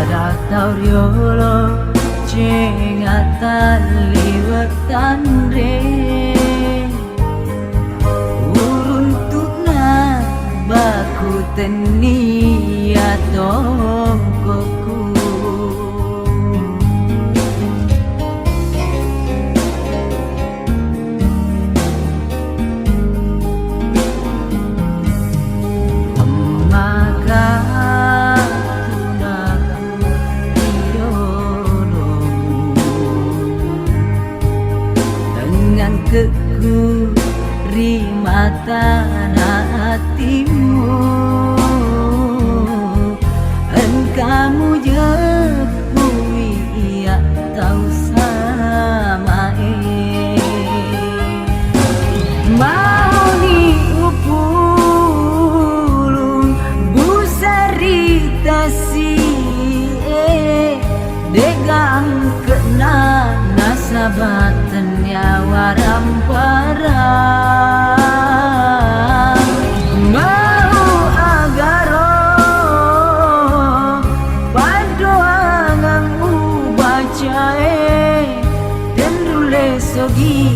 Ratau riolo cengatan liwetan re uruntuna baku teni atong koku ku rimata hatimu engkamu jepui ia tahu sama mau ni upulung busari tasi degang kena nasabatan nyawa ramparang mau agaro padoangan ubacae dan rule sogi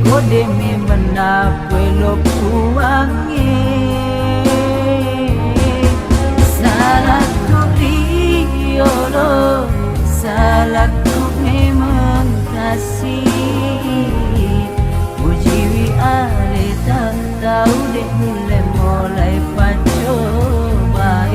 kode me menapelo puange salahku riolo salahku memang kasih ujiwi ale tak tahu deh mulai pacoba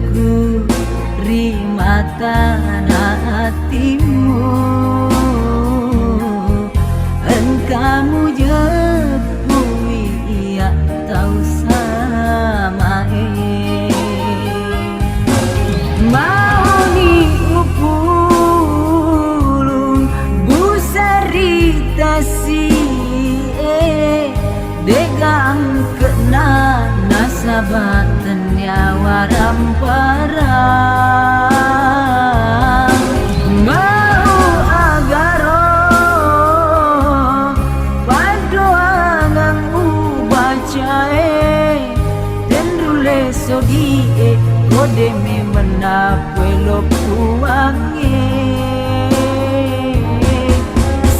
ku rimata hatimu engkamu jepui ia tahu sama mau ni upulung busari tasi degang kena nasabatan nyawa ramparang mau agaro padoangan ubacae dan rule sogi kode me menapelo puange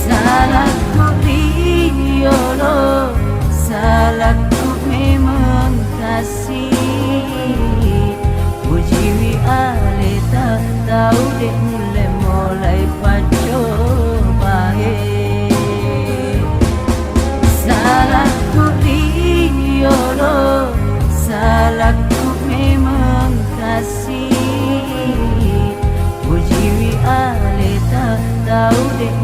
salahku riolo salahku memang kasih ujiwi ale tak tahu deh mulai pacoba salahku riolo salahku memang kasih ujiwi ale tak tahu deh